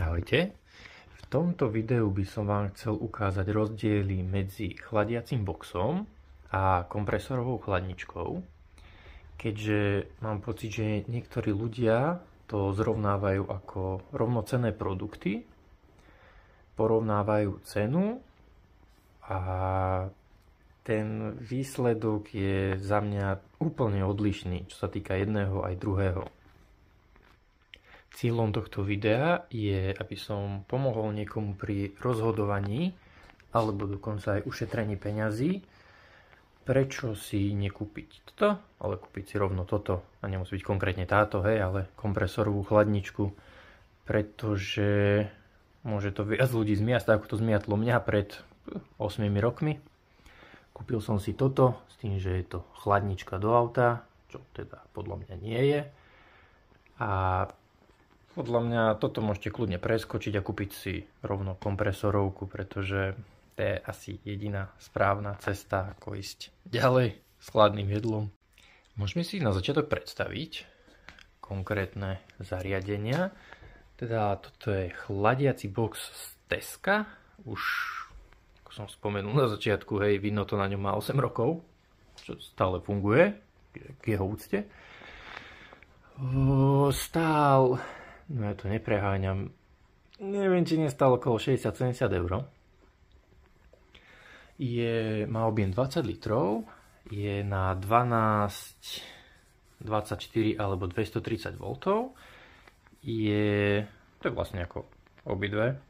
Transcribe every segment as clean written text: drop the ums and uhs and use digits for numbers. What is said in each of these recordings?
Ahojte. V tomto videu by som vám chcel ukázať rozdiely medzi chladiacim boxom a kompresorovou chladničkou, keďže mám pocit, že niektorí ľudia to zrovnávajú ako rovnocenné produkty, porovnávajú cenu a ten výsledok je za mňa úplne odlišný, čo sa týka jedného aj druhého. Cieľom tohto videa je, aby som pomohol niekomu pri rozhodovaní alebo dokonca aj ušetrení peňazí, prečo si nekúpiť toto, ale kúpiť si rovno toto. A nemusí byť konkrétne táto, hej, ale kompresorovú chladničku, pretože môže to viac ľudí zmiasť, ako to zmiatlo mňa pred 8 rokmi. Kúpil som si toto s tým, že je to chladnička do auta, čo teda podľa mňa nie je. A podľa mňa toto môžete kľudne preskočiť a kúpiť si rovno kompresorovku, pretože to je asi jediná správna cesta, ako ísť ďalej s chladným jedlom. Môžeme si na začiatok predstaviť konkrétne zariadenia. Teda toto je chladiaci box z Teska. Už, ako som spomenul na začiatku, hej, vidno to na ňom má 8 rokov, čo stále funguje, k jeho úcte. Stál... No ja to nepreháňam. Neviem, či nestálo okolo 60-70 eur. Má objem 20 litrov. Je na 12, 24 alebo 230 V. To je vlastne ako obidve.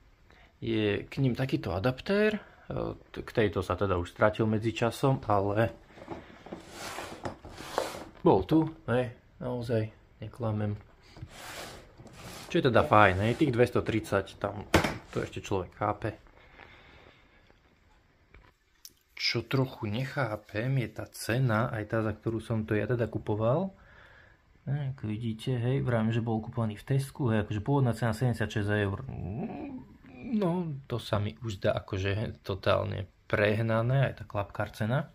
Je k ním takýto adaptér. K tejto sa teda už stratil medzi časom, ale bol tu. Naozaj, neklamem. Čo je teda fajn, hej, tých 230, tam to ešte človek chápe. Čo trochu nechápem, je tá cena, aj tá, za ktorú som to ja teda kupoval. Ako vidíte, hej, vravím, že bol kupovaný v Tesku, hej, akože pôvodná cena 76 eur. No, to sa mi už zdá akože totálne prehnané, aj tá klapkár cena.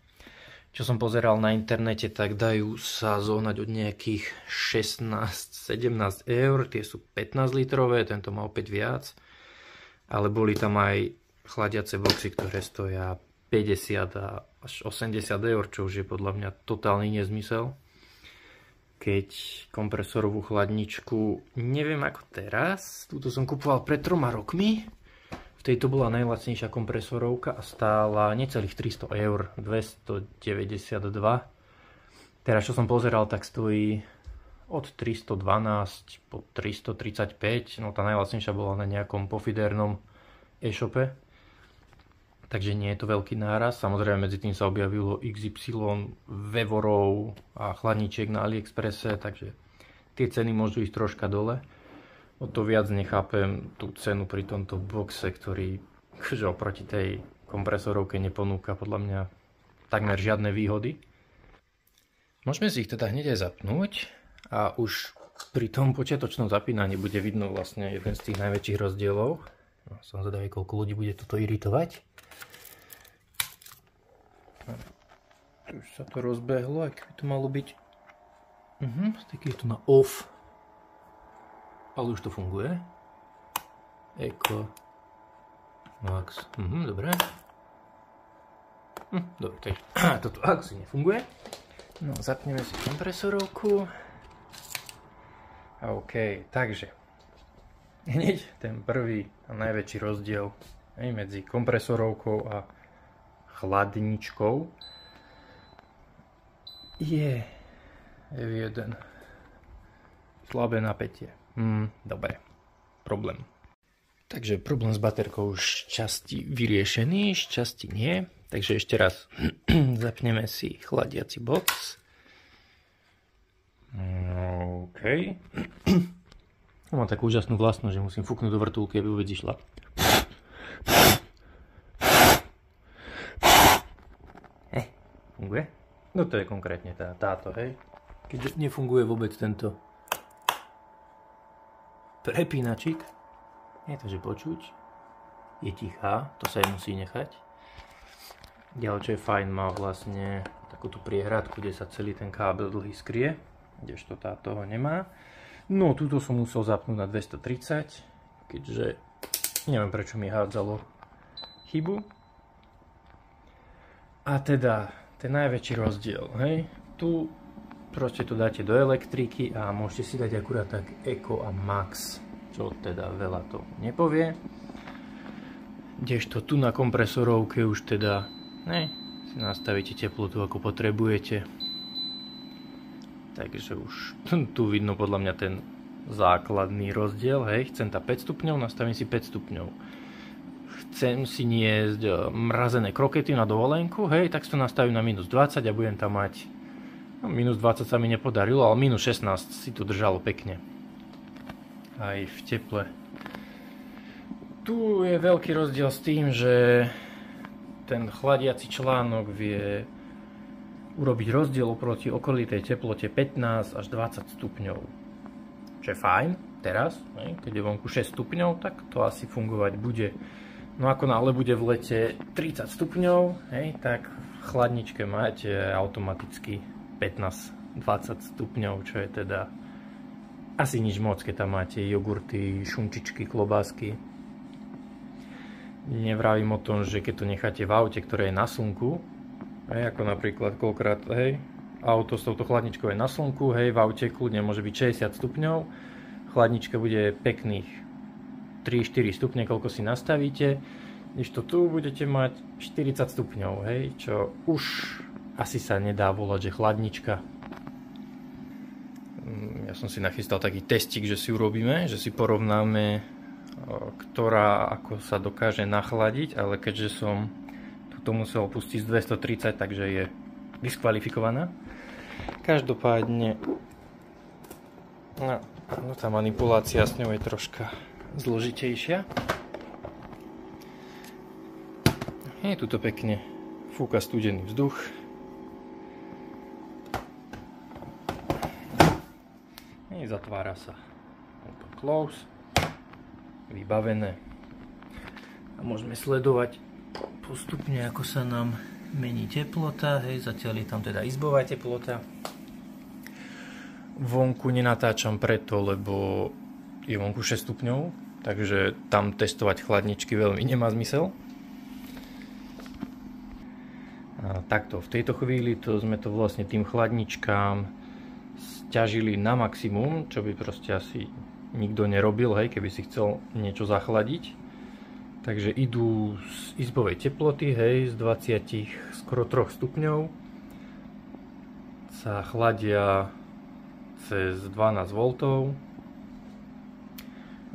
Čo som pozeral na internete, tak dajú sa zohnať od nejakých 16-17 eur, tie sú 15 litrové, tento má opäť viac, ale boli tam aj chladiace boxy, ktoré stoja 50 až 80 eur, čo už je podľa mňa totálny nezmysel. Keď kompresorovú chladničku, neviem ako teraz, túto som kupoval pred 3 rokmi, v tejto bola najlacnejšia kompresorovka a stála necelých 300 eur, 292. Teraz čo som pozeral, tak stojí od 312 po 335, no tá najlacnejšia bola na nejakom pofidernom e-shope. Takže nie je to veľký náraz, samozrejme medzi tým sa objavilo XY vevorov a chladničiek na AliExpresse, takže tie ceny môžu ísť troška dole. O to viac nechápem tú cenu pri tomto boxe, ktorý oproti tej kompresorovke neponúka podľa mňa takmer žiadne výhody. Môžeme si ich teda hneď aj zapnúť a už pri tom počiatočnom zapínaní bude vidno vlastne jeden z tých najväčších rozdielov. No, som zvedavý, koľko ľudí bude toto iritovať. Už sa to rozbehlo, aj keby to malo byť taký je to na off. Ale už to funguje. Eko. Max. Dobre. Dobre, takže toto asi nefunguje. No, zapneme si kompresorovku. OK, takže hneď ten prvý a najväčší rozdiel medzi kompresorovkou a chladničkou je jeden. Slabé napätie. Dobre, problém. Takže problém s baterkou už časti vyriešený, časti nie. Takže ešte raz zapneme si chladiaci box. OK. Mám takú úžasnú vlastnosť, že musím fúknuť do vrtuľky, aby vôbec išla. Funguje? No to je konkrétne táto, hej. Keď nefunguje vôbec tento prepínačik, je to, že počuť, je tichá, to sa jej musí nechať. Ďalej, čo je fajn, má vlastne takúto priehradku, kde sa celý ten kábel dlhý skrie, kdežto táto ho nemá. No, túto som musel zapnúť na 230, keďže neviem prečo mi hádzalo chybu. A teda ten najväčší rozdiel, hej, tu proste to dáte do elektriky a môžete si dať akurát tak Eco a Max, čo teda veľa to nepovie. Kdežto tu na kompresorovke už teda, si nastavíte teplotu ako potrebujete. Takže už tu vidno podľa mňa ten základný rozdiel, hej, chcem tá 5 stupňov, nastavím si 5 stupňov. Chcem si niesť mrazené krokety na dovolenku, hej, tak si to nastavím na minus 20 a budem tam mať, no, minus 20 sa mi nepodarilo, ale minus 16 si to držalo pekne. Aj v teple. Tu je veľký rozdiel s tým, že ten chladiaci článok vie urobiť rozdiel oproti okolitej teplote 15 až 20 stupňov. Čo je fajn teraz, hej, keď je vonku 6 stupňov, tak to asi fungovať bude. No ako náhle bude v lete 30 stupňov, hej, tak v chladničke máte automaticky 15-20 stupňov, čo je teda asi nič moc, keď tam máte jogurty, šunčičky, klobásky. Nevravím o tom, že keď to necháte v aute, ktoré je na slnku, hej, ako napríklad koľkrát, hej, auto s touto chladničkou je na slnku, hej, v aute kľudne môže byť 60 stupňov, chladnička bude pekných 3-4 stupne, koľko si nastavíte, kdežto tu budete mať 40 stupňov, hej, čo už asi sa nedá volať, že chladnička. Ja som si nachystal taký testík, že si urobíme, že si porovnáme, ktorá ako sa dokáže nachladiť, ale keďže som to musel pustiť z 230, takže je diskvalifikovaná. Každopádne, no tá manipulácia s ňou je troška zložitejšia. Je tu to pekne fúka studený vzduch. Zatvára sa close, vybavené. A môžeme sledovať postupne, ako sa nám mení teplota. Hej, zatiaľ je tam teda izbová teplota. Vonku nenatáčam preto, lebo je vonku 6 stupňov, takže tam testovať chladničky veľmi nemá zmysel. A takto, v tejto chvíli sme to vlastne tým chladničkám sťažili na maximum, čo by proste asi nikto nerobil, hej, keby si chcel niečo zachladiť. Takže idú z izbovej teploty, hej, z 20 skoro 3 stupňov sa chladia cez 12 V.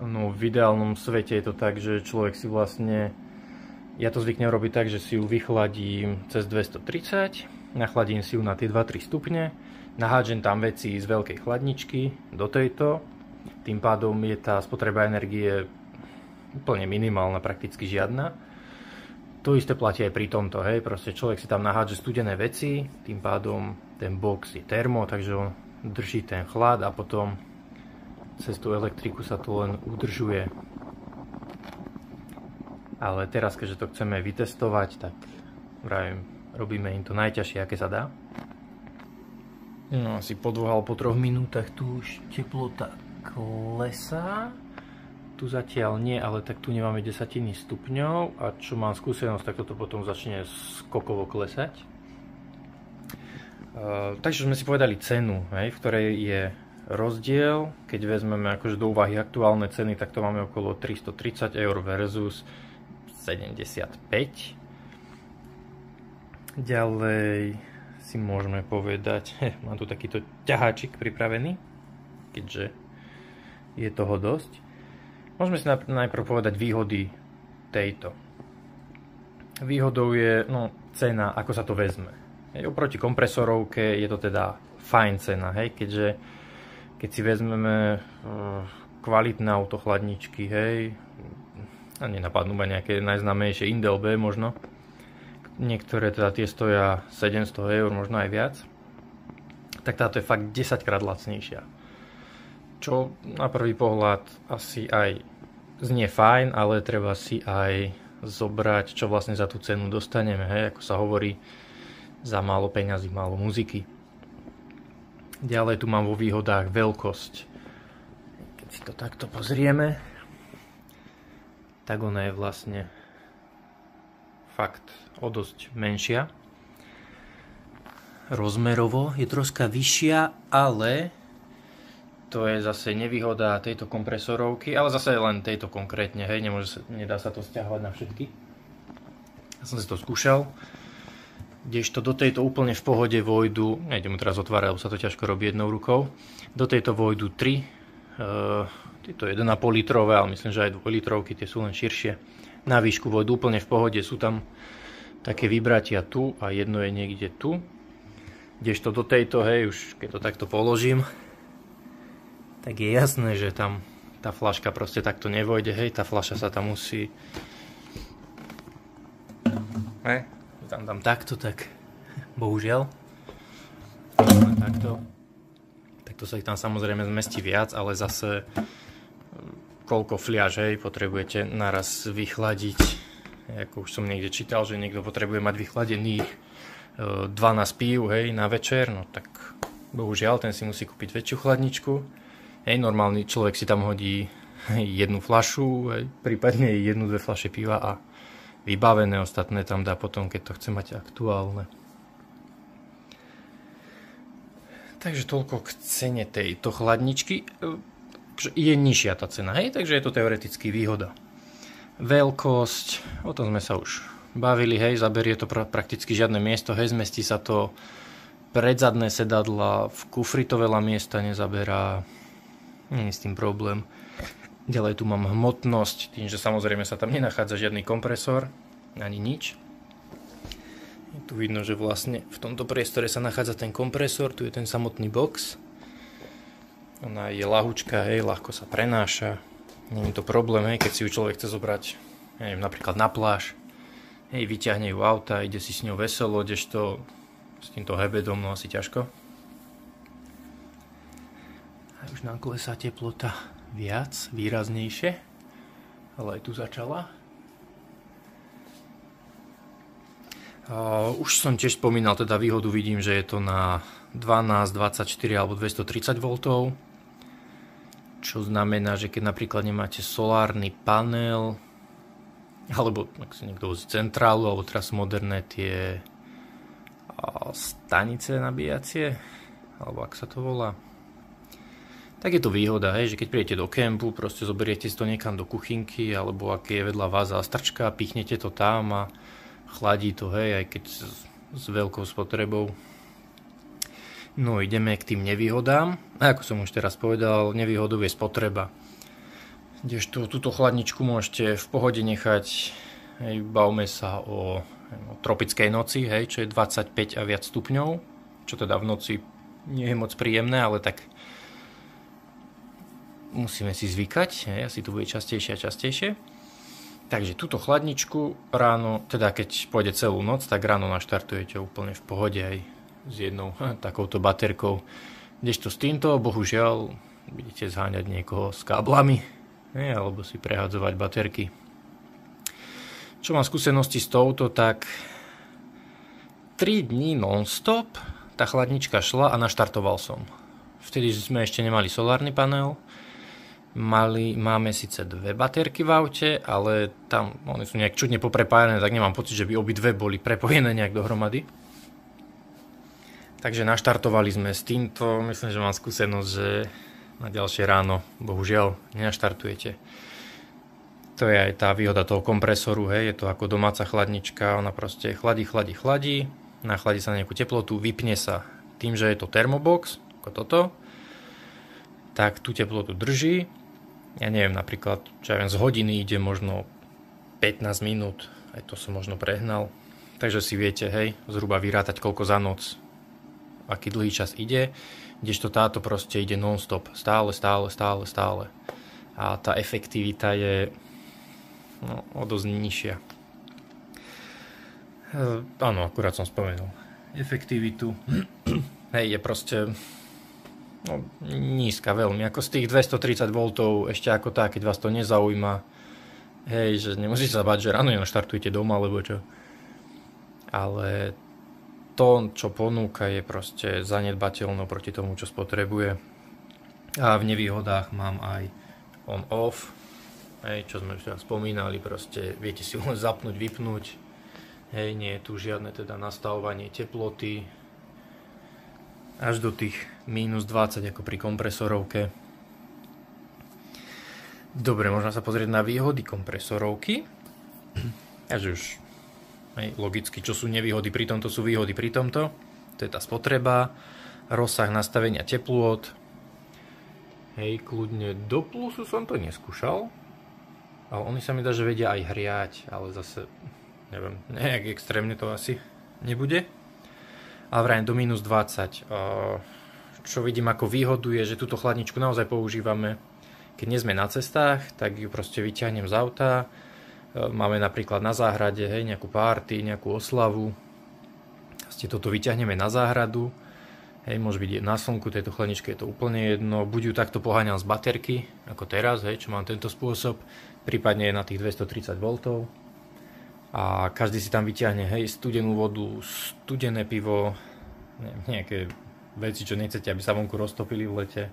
No v ideálnom svete je to tak, že človek si vlastne, ja to zvyknem robiť tak, že si ju vychladím cez 230, nachladím si ju na tie 2-3 stupne, nahádžem tam veci z veľkej chladničky do tejto, tým pádom je tá spotreba energie úplne minimálna, prakticky žiadna. To isté platí aj pri tomto, hej, proste človek si tam nahádže studené veci, tým pádom ten box je termo, takže on drží ten chlad a potom cez tú elektriku sa to len udržuje. Ale teraz, keďže to chceme vytestovať, tak vravím, robíme im to najťažšie, aké sa dá. No asi po 2 alebo po 3 minútach tu už teplota klesá. Tu zatiaľ nie, ale tak tu nemáme 10 stupňov a čo mám skúsenosť, tak toto potom začne skokovo klesať. Takže sme si povedali cenu, hej, v ktorej je rozdiel. Keď vezmeme akože do úvahy aktuálne ceny, tak to máme okolo 330 € versus 75. Ďalej si môžeme povedať, mám tu takýto ťaháčik pripravený, keďže je toho dosť. Môžeme si najprv povedať výhody tejto. Výhodou je cena, ako sa to vezme. Oproti kompresorovke je to teda fajn cena, hej, keďže keď si vezmeme kvalitné autochladničky, hej, a nenapadnú ma nejaké najznámejšie Indelbe možno, niektoré teda tie stoja 700 €, možno aj viac, tak táto je fakt 10 krát lacnejšia. Čo na prvý pohľad asi aj znie fajn, ale treba si aj zobrať, čo vlastne za tú cenu dostaneme, hej, ako sa hovorí, za málo peňazí, málo muziky. Ďalej tu mám vo výhodách veľkosť. Keď si to takto pozrieme, tak ona je vlastne fakt o dosť menšia. Rozmerovo je troška vyššia, ale to je zase nevýhoda tejto kompresorovky, ale zase len tejto konkrétne, hej, nedá sa to sťahovať na všetky. Ja som si to skúšal, kdežto do tejto úplne v pohode vojdu, nejdem teraz otvárať, lebo sa to ťažko robí jednou rukou, do tejto vojdu 3, tieto 1,5 litrové, ale myslím, že aj 2 litrovky, tie sú len širšie. Na výšku vojdu úplne v pohode, sú tam také vybratia tu a jedno je niekde tu. Kdežto do tejto, hej, už keď to takto položím, tak je jasné, že tam tá fľaška proste takto nevojde, hej, tá fľaša sa tam musí tam takto, tak bohužiaľ takto sa ich tam samozrejme zmestí viac, ale zase koľko fľaš, hej, potrebujete naraz vychladiť, ako už som niekde čítal, že niekto potrebuje mať vychladených 12 pív, hej, na večer, no tak bohužiaľ ten si musí kúpiť väčšiu chladničku. Hej, normálny človek si tam hodí jednu fľašu, hej, prípadne jednu, dve fľaše piva a vybavené, ostatné tam dá potom, keď to chce mať aktuálne. Takže toľko k cene tejto chladničky. Je nižšia tá cena, hej, takže je to teoreticky výhoda. Veľkosť, o tom sme sa už bavili, hej, zaberie to prakticky žiadne miesto, hej, zmestí sa to predzadné sedadla, v kufri to veľa miesta nezaberá, nie je s tým problém. Ďalej tu mám hmotnosť, tým, že samozrejme sa tam nenachádza žiadny kompresor, ani nič. Tu vidno, že vlastne v tomto priestore sa nachádza ten kompresor, tu je ten samotný box. Ona je ľahučká, hej, ľahko sa prenáša, nie je to problém, hej, keď si ju človek chce zobrať, neviem, napríklad na pláž, hej, vyťahne ju auta, ide si s ňou veselo, kdežto s týmto hebedom, no asi ťažko. A už nám klesá teplota viac, výraznejšie, ale aj tu začala. Už som tiež spomínal, teda výhodu vidím, že je to na 12, 24 alebo 230 V, čo znamená, že keď napríklad nemáte solárny panel, alebo ak si niekto vozí centrálu, alebo teraz moderné tie stanice nabíjacie, alebo ak sa to volá, tak je to výhoda, hej, že keď prídete do kempu, proste zoberiete si to niekam do kuchynky, alebo ak je vedľa vás zástrčka, pichnete to tam a chladí to, hej, aj keď s veľkou spotrebou. No, ideme k tým nevýhodám. A ako som už teraz povedal, nevýhodou je spotreba. Kdežto túto chladničku môžete v pohode nechať, hej, bavme sa o tropickej noci, hej, čo je 25 a viac stupňov, čo teda v noci nie je moc príjemné, ale tak musíme si zvykať, hej, asi to bude častejšie a častejšie. Takže túto chladničku ráno, teda keď pôjde celú noc, tak ráno naštartujete úplne v pohode aj s jednou takouto baterkou. Kdežto s týmto, bohužiaľ, budete zháňať niekoho s káblami, alebo si prehadzovať baterky. Čo mám skúsenosti s touto, tak 3 dní non-stop tá chladnička šla a naštartoval som. Vtedy sme ešte nemali solárny panel, máme síce 2 baterky v aute, ale tam oni sú nejak čudne poprepájané, tak nemám pocit, že by obidve boli prepojené nejak dohromady. Takže naštartovali sme s týmto, myslím, že mám skúsenosť, že na ďalšie ráno, bohužiaľ, nenaštartujete. To je aj tá výhoda toho kompresoru, hej, je to ako domáca chladnička, ona proste chladí, nachladí sa na nejakú teplotu, vypne sa. Tým, že je to thermobox, ako toto, tak tú teplotu drží. Ja neviem, napríklad, čo ja viem, z hodiny ide možno 15 minút, aj to som možno prehnal. Takže si viete, hej, zhruba vyrátať, koľko za noc, aký dlhý čas ide, kdežto táto proste ide non-stop, stále. A tá efektivita je o dosť nižšia. Áno, akurát som spomenul efektivitu. Hej, je proste nízka veľmi. Ako z tých 230 V ešte ako tak, keď vás to nezaujíma, hej, že nemusíte sa báť, že ráno naštartujete doma, alebo čo. Ale to, čo ponúka, je proste zanedbateľné proti tomu, čo spotrebuje. A v nevýhodách mám aj on-off. hej, čo sme už spomínali, proste viete si len zapnúť, vypnúť, hej, nie je tu žiadne teda nastavovanie teploty, až do tých -20 ako pri kompresorovke. Dobre, možno sa pozrieť na výhody kompresorovky. Až už, hej, logicky, čo sú nevýhody pri tomto, sú výhody pri tomto. To je tá spotreba, rozsah nastavenia teplôt. Hej, kľudne do plusu som to neskúšal. Ale oni sa mi dá, že vedia aj hriať, ale zase, neviem, nejak extrémne to asi nebude. Ale vrajím do -20. Čo vidím ako výhodu je, že túto chladničku naozaj používame, keď nie sme na cestách, tak ju proste vyťahnem z auta. Máme napríklad na záhrade, hej, nejakú party, nejakú oslavu. Toto vyťahneme na záhradu. Hej, môže byť na slnku, tejto chladničke je to úplne jedno. Buď ju takto poháňam z baterky, ako teraz, hej, čo mám tento spôsob. Prípadne je na tých 230 V. A každý si tam vyťahne, hej, studenú vodu, studené pivo, nejaké veci, čo nechcete, aby sa vonku roztopili v lete.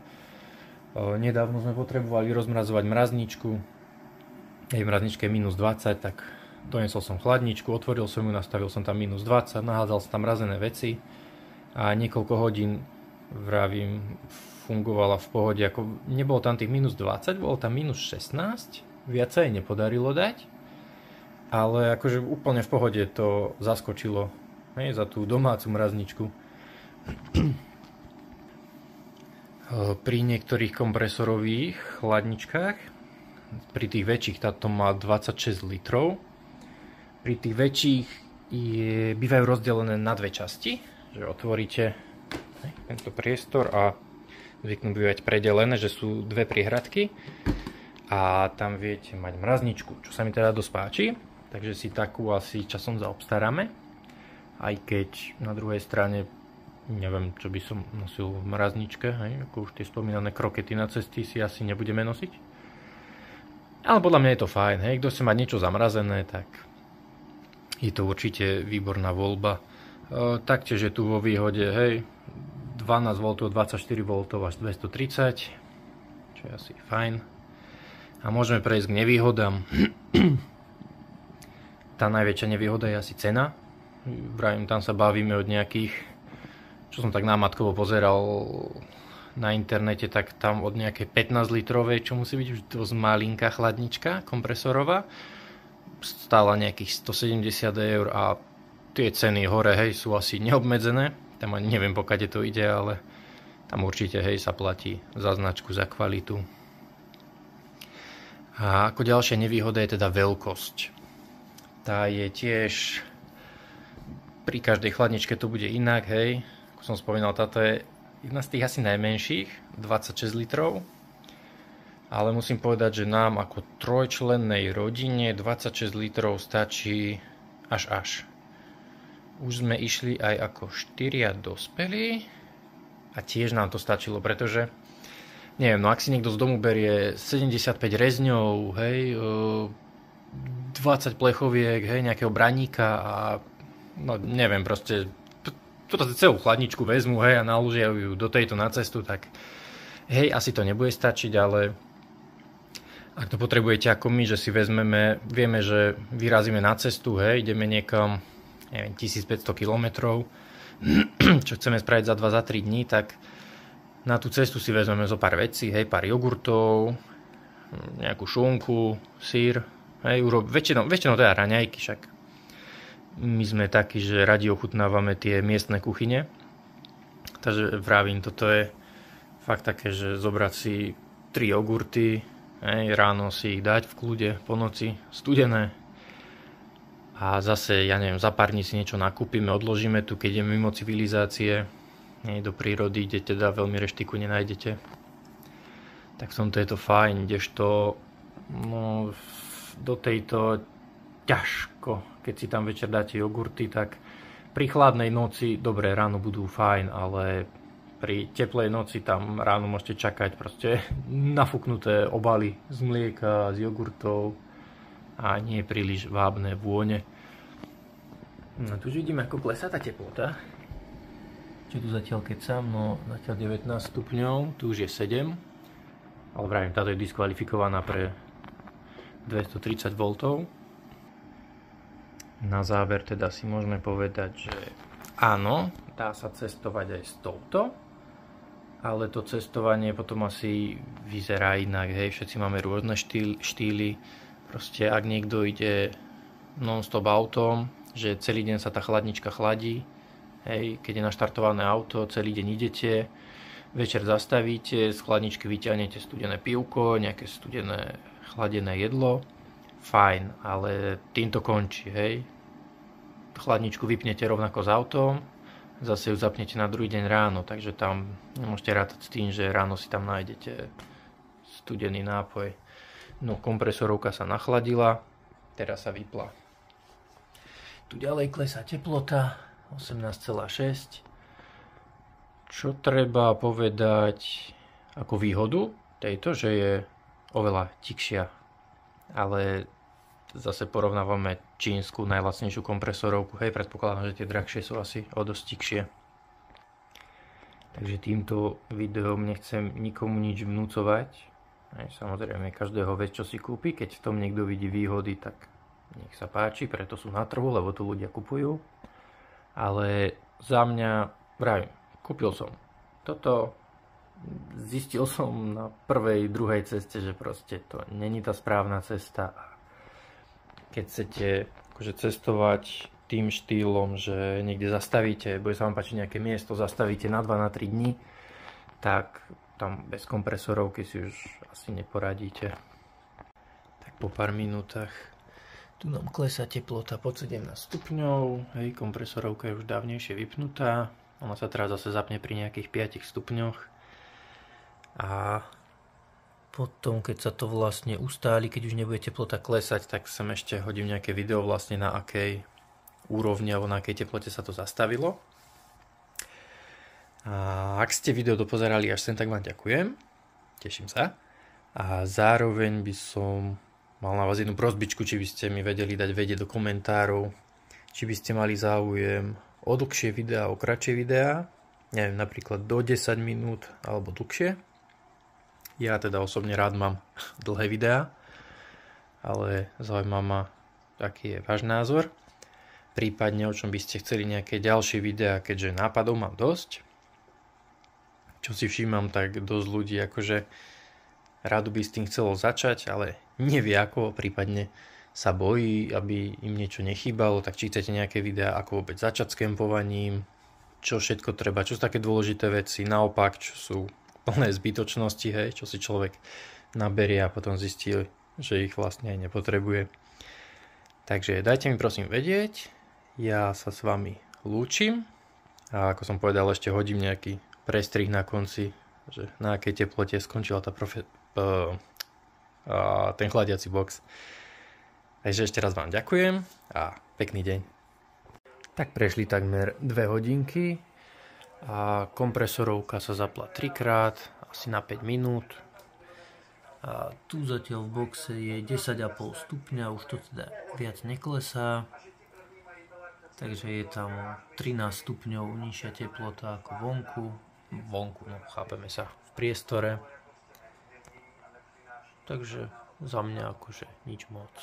Nedávno sme potrebovali rozmrazovať mrazničku. Hej, v mrazničke je -20, tak donesol som chladničku, otvoril som ju, nastavil som tam -20, nahádzal som tam mrazené veci a niekoľko hodín, vravím, fungovala v pohode. Ako nebolo tam tých -20, bolo tam -16, viac sa jej nepodarilo dať. Ale akože úplne v pohode to zaskočilo, hej, za tú domácu mrazničku. Pri niektorých kompresorových chladničkách, pri tých väčších táto má 26 litrov. Pri tých väčších bývajú rozdelené na dve časti, že otvoríte tento priestor a zvyknú bývať predelené, že sú dve priehradky a tam viete mať mrazničku, čo sa mi teda dosť páči. Takže si takú asi časom zaobstaráme. Aj keď na druhej strane neviem, čo by som nosil v mrazničke, hej, ako už tie spomínané krokety na cesty si asi nebudeme nosiť. Ale podľa mňa je to fajn, hej, kto chce mať niečo zamrazené, tak je to určite výborná voľba. Taktiež je tu vo výhode, hej, 12 V, 24 V až 230, čo je asi fajn. A môžeme prejsť k nevýhodám. Tá najväčšia nevýhoda je asi cena. Vravím, tam sa bavíme od nejakých, čo som tak námatkovo pozeral na internete, tak tam od nejakej 15 litrovej, čo musí byť už dosť malinká chladnička kompresorová, stála nejakých 170 € a tie ceny hore, hej, sú asi neobmedzené. Tam ani neviem, pokiaľ to ide, ale tam určite, hej, sa platí za značku, za kvalitu. A ako ďalšia nevýhoda je teda veľkosť. Tá je tiež, pri každej chladničke to bude inak, hej. Ako som spomínal, táto je jedna z tých asi najmenších, 26 litrov. Ale musím povedať, že nám ako trojčlennej rodine 26 litrov stačí až. Už sme išli aj ako 4 dospelí a tiež nám to stačilo, pretože neviem, no ak si niekto z domu berie 75 rezňov, hej, 20 plechoviek, hej, nejakého braníka a no neviem, proste celú chladničku vezmu, hej, a naložia ju do tejto na cestu, tak hej, asi to nebude stačiť, ale ak to potrebujete ako my, že si vezmeme, vieme, že vyrazíme na cestu, hej, ideme niekam, neviem, 1500 km, čo chceme spraviť za 2-3 dní, tak na tú cestu si vezmeme zo pár vecí, hej, pár jogurtov, nejakú šunku, syr, hej, väčšinou teda raňajky, však my sme takí, že radi ochutnávame tie miestne kuchyne, takže vravím, toto je fakt také, že zobrať si 3 jogurty, hej, ráno si ich dať v kľude, po noci studené a zase, ja neviem, za pár dní si niečo nakúpime, odložíme tu, keď ideme mimo civilizácie, hej, do prírody, kde teda veľmi reštiku nenájdete. Tak v tomto je to fajn, kdežto no, do tejto ťažko, keď si tam večer dáte jogurty, tak pri chladnej noci, dobre, ráno budú fajn, ale pri teplej noci tam ráno môžete čakať proste nafúknuté obaly z mlieka, z jogurtov a nie príliš vábne vône. No tu už vidíme, ako klesá tá teplota. Čo tu zatiaľ kecam, no zatiaľ 19 stupňov, tu už je 7. Ale vravím, táto je diskvalifikovaná pre 230 V. Na záver teda si môžeme povedať, že áno, dá sa cestovať aj s touto, ale to cestovanie potom asi vyzerá inak, hej, všetci máme rôzne štýly, proste ak niekto ide non-stop autom, že celý deň sa tá chladnička chladí, hej, keď je naštartované auto, celý deň idete, večer zastavíte, z chladničky vyťahnete studené pivko, nejaké studené chladené jedlo, fajn, ale tým to končí, hej. Chladničku vypnete rovnako s autom, zase ju zapnete na druhý deň ráno, takže tam nemôžete rátať s tým, že ráno si tam nájdete studený nápoj. No, kompresorovka sa nachladila, teraz sa vypla. Tu ďalej klesá teplota, 18,6. Čo treba povedať ako výhodu tejto, že je oveľa tikšia, ale zase porovnávame čínsku najlacnejšiu kompresorovku, hej, predpokladám, že tie drahšie sú asi o dosť tikšie. Takže týmto videom nechcem nikomu nič vnúcovať, hej, samozrejme každého vec, čo si kúpi, keď v tom niekto vidí výhody, tak nech sa páči, preto sú na trhu, lebo tu ľudia kupujú, ale za mňa, vravím, kúpil som toto, zistil som na prvej, druhej ceste, že proste to není tá správna cesta. Keď chcete akože cestovať tým štýlom, že niekde zastavíte, bude sa vám páčiť nejaké miesto, zastavíte na 2, na 3 dní, tak tam bez kompresorovky si už asi neporadíte. Tak po pár minútach tu nám klesá teplota pod 17 stupňov, hej, kompresorovka je už dávnejšie vypnutá. Ona sa teraz zase zapne pri nejakých 5 stupňoch a potom, keď sa to vlastne ustáli, keď už nebude teplota klesať, tak sem ešte hodím nejaké video vlastne na akej úrovni alebo na akej teplote sa to zastavilo. A ak ste video dopozerali až sem, tak vám ďakujem, teším sa. A zároveň by som mal na vás jednu prosbičku, či by ste mi vedeli dať vedieť do komentárov, či by ste mali záujem o dlhšie videá, o kratšie videá, neviem, napríklad do 10 minút alebo dlhšie. Ja teda osobne rád mám dlhé videá, ale zaujíma ma, aký je váš názor. Prípadne o čom by ste chceli nejaké ďalšie videá, keďže nápadov mám dosť. Čo si všímam, tak dosť ľudí akože rádu by s tým chcelo začať, ale nevie ako, prípadne sa bojí, aby im niečo nechýbalo, tak čítate nejaké videá, ako vôbec začať s kempovaním, čo všetko treba, čo sú také dôležité veci, naopak, čo sú plné zbytočnosti, hej, čo si človek naberie a potom zistí, že ich vlastne aj nepotrebuje. Takže dajte mi prosím vedieť, ja sa s vami lúčim a ako som povedal, ešte hodím nejaký prestrih na konci, že na akej teplote skončila tá ten chladiaci box. Takže ešte raz vám ďakujem a pekný deň. Tak prešli takmer 2 hodinky a kompresorovka sa zapla 3-krát, asi na 5 minút. A tu zatiaľ v boxe je 10,5 stupňa, už to teda viac neklesá. Takže je tam 13 stupňov nižšia teplota ako vonku. Vonku, no chápeme sa, v priestore. Takže za mňa akože nič moc.